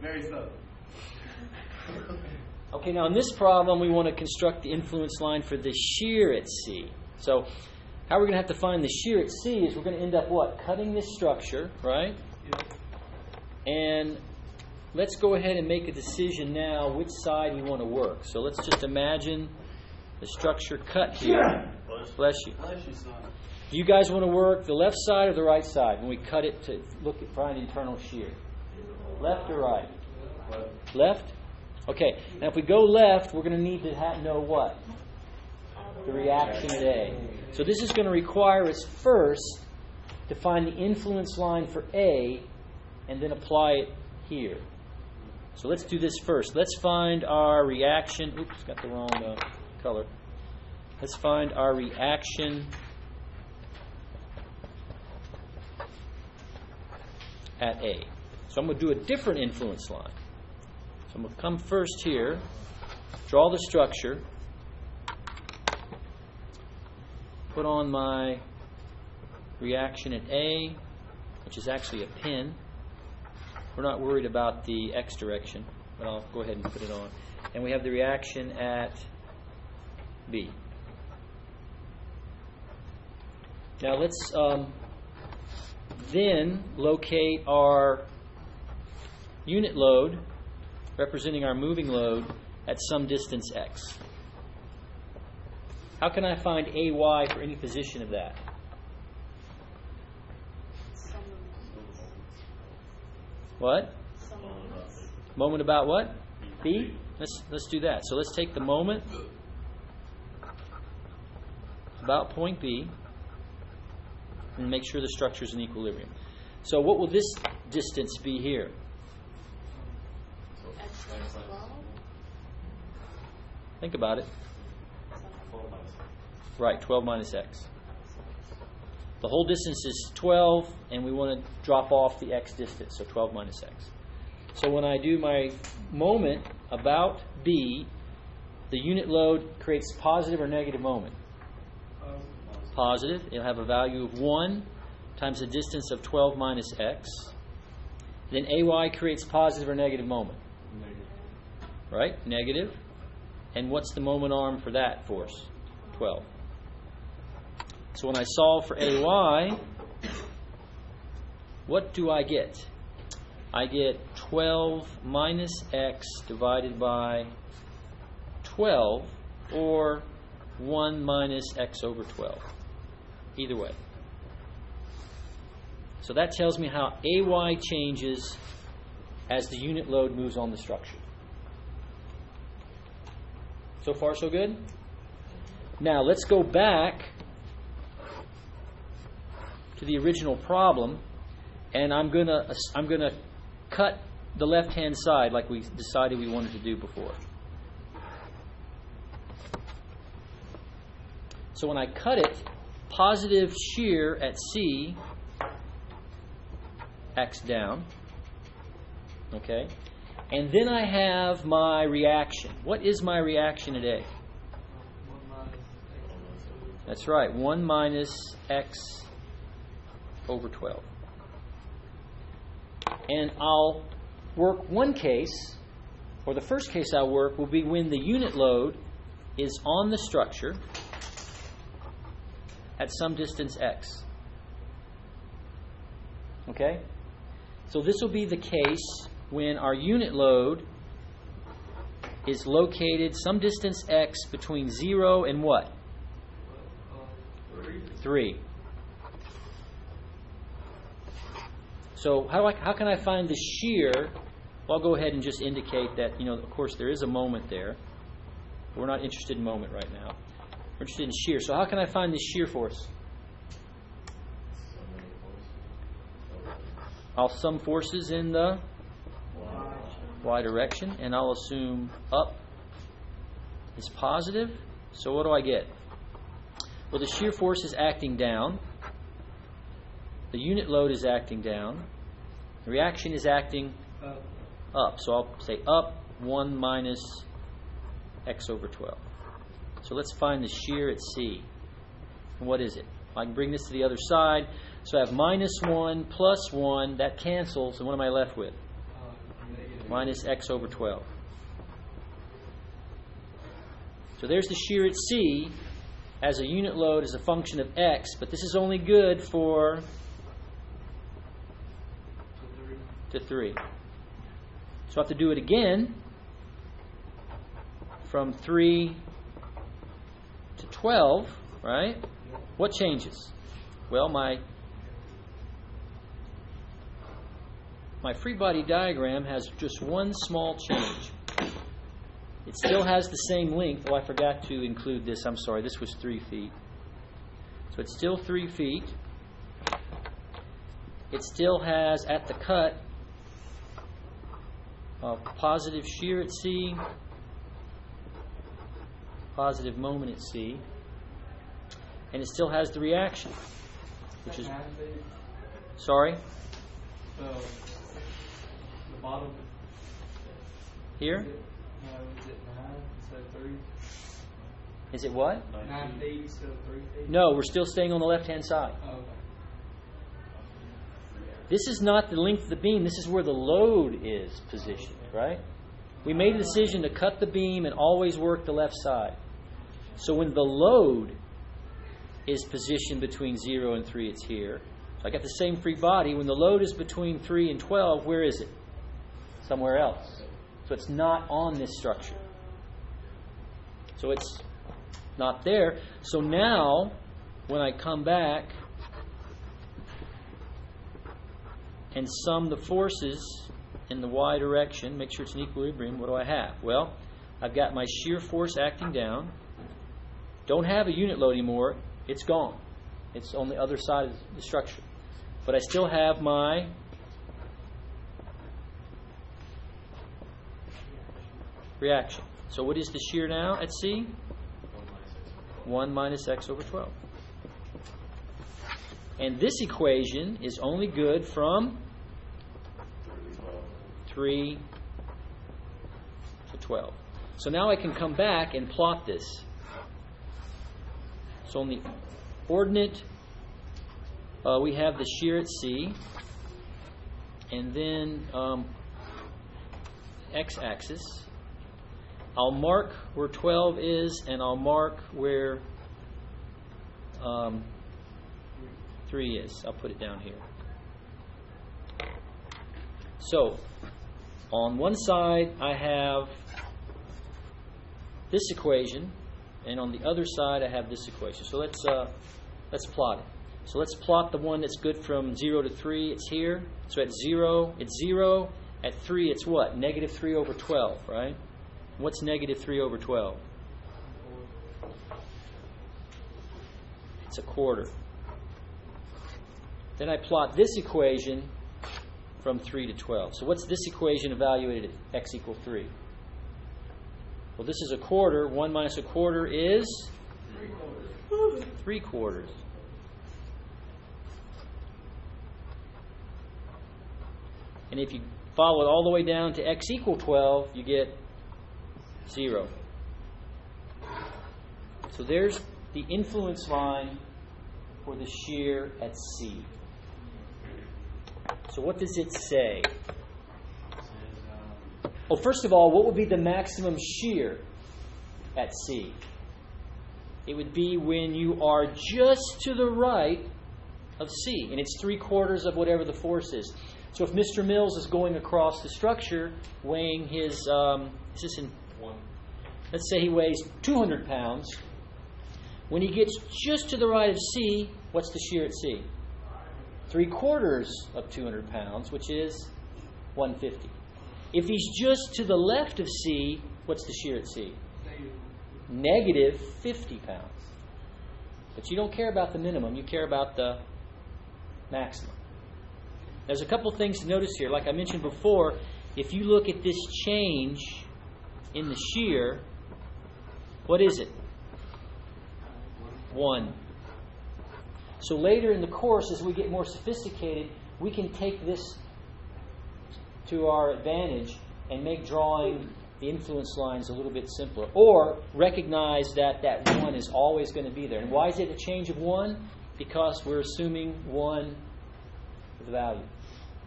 Very subtle. Okay, now in this problem, we want to construct the influence line for the shear at C. So how we're going to have to find the shear at C is we're going to end up what? Cutting this structure, right? And let's go ahead and make a decision now which side we want to work. So let's just imagine the structure cut here. Bless you. Do you guys want to work the left side or the right side when we cut it to look at find internal shear? Left or right? Left? Okay. Now if we go left, we're going to need to know what? The reaction at A. So this is going to require us first to find the influence line for A and then apply it here. So let's do this first. Let's find our reaction. Oops, got the wrong color. Let's find our reaction at A. So I'm going to do a different influence line. So I'm going to come first here, draw the structure, put on my reaction at A, which is actually a pin. We're not worried about the X direction, but I'll go ahead and put it on. And we have the reaction at B. Now let's then locate our unit load, representing our moving load, at some distance x. How can I find AY for any position of that? What? Moment about what? B? Let's do that. So let's take the moment about point B and make sure the structure is in equilibrium. So what will this distance be here? Think about it. Right, 12 minus x. The whole distance is 12, and we want to drop off the x distance, so 12 minus x. So when I do my moment about B, the unit load creates positive or negative moment? Positive. It'll have a value of 1 times the distance of 12 minus x. Then AY creates positive or negative moment? Negative. Right? Negative. And what's the moment arm for that force? 12. So when I solve for AY, what do I get? I get 12 minus x divided by 12, or 1 minus x over 12. Either way. So that tells me how AY changes as the unit load moves on the structure. So far, so good? Now, let's go back to the original problem, and I'm gonna cut the left-hand side like we decided we wanted to do before. So when I cut it, positive shear at C, X down, okay? And then I have my reaction. What is my reaction at A? That's right, 1 minus x over 12. And I'll work one case, or the first case I'll work will be when the unit load is on the structure at some distance x. Okay? So this will be the case when our unit load is located some distance x between 0 and what? 3. So how can I find the shear? Well, I'll go ahead and just indicate that, of course, there is a moment there. But we're not interested in moment right now. We're interested in shear. So how can I find the shear force? I'll sum forces in the y direction, and I'll assume up is positive. So what do I get? Well, the shear force is acting down. The unit load is acting down. The reaction is acting up. So I'll say up 1 minus x over 12. So let's find the shear at C. And what is it? I can bring this to the other side. So I have minus 1 plus 1. That cancels. And what am I left with? minus x over 12. So there's the shear at C as a unit load as a function of x, but this is only good for to 3. So I have to do it again from 3 to 12, right? What changes? Well, my free body diagram has just one small change. It still has the same length. Oh, I forgot to include this. I'm sorry. This was 3 feet. So it's still 3 feet. It still has, at the cut, positive shear at C, positive moment at C, and it still has the reaction, which is... Sorry? The bottom here? Is it 9 instead of 3? Is it what? 9 feet instead of 3 feet? No, we're still staying on the left-hand side. Oh, okay. This is not the length of the beam. This is where the load is positioned, right? We made a decision to cut the beam and always work the left side. So when the load is positioned between 0 and 3, it's here. So I got the same free body. When the load is between 3 and 12, where is it? Somewhere else. So it's not on this structure. So it's not there. So now, when I come back and sum the forces in the y direction, make sure it's in equilibrium, what do I have? Well, I've got my shear force acting down. Don't have a unit load anymore. It's gone. It's on the other side of the structure. But I still have my reaction. So what is the shear now at C? 1 minus x over 12. And this equation is only good from 3 to 12. So now I can come back and plot this. So on the ordinate, we have the shear at C, and then x-axis. I'll mark where 12 is, and I'll mark where 3 is. I'll put it down here. So, on one side, I have this equation, and on the other side, I have this equation. So let's plot it. So let's plot the one that's good from 0 to 3. It's here. So at 0, it's 0. At 3, it's what? Negative 3 over 12, right? What's negative 3 over 12? It's a quarter. Then I plot this equation from 3 to 12. So what's this equation evaluated at x equals 3? Well, this is a quarter. 1 minus a quarter is 3 quarters. And if you follow it all the way down to x equal 12, you get 0. So there's the influence line for the shear at C. So what does it say? Oh, first of all, what would be the maximum shear at C? It would be when you are just to the right of C, and it's 3/4 of whatever the force is. So if Mr. Mills is going across the structure, weighing his, let's say he weighs 200 pounds. When he gets just to the right of C, what's the shear at C? 3/4 of 200 pounds, which is 150. If he's just to the left of C, what's the shear at C? Negative 50 pounds. But you don't care about the minimum, you care about the maximum. There's a couple things to notice here. Like I mentioned before, if you look at this change in the shear, what is it? 1. So later in the course, as we get more sophisticated, we can take this to our advantage and make drawing the influence lines a little bit simpler. Or recognize that that 1 is always going to be there. And why is it a change of 1? Because we're assuming 1 is the value.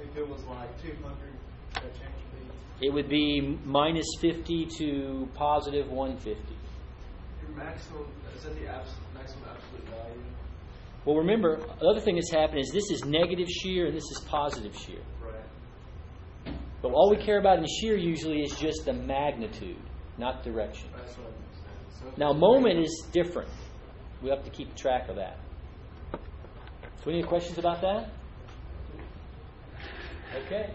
If it was like 200, that change would be It would be minus 50 to positive 150. Your maximum, is that the maximum absolute value? Well, remember, the other thing that's happened is this is negative shear and this is positive shear. Right. But all we care about in shear usually is just the magnitude, not direction. That's what I'm saying. So Now, moment is different. We have to keep track of that. So any questions about that? Okay.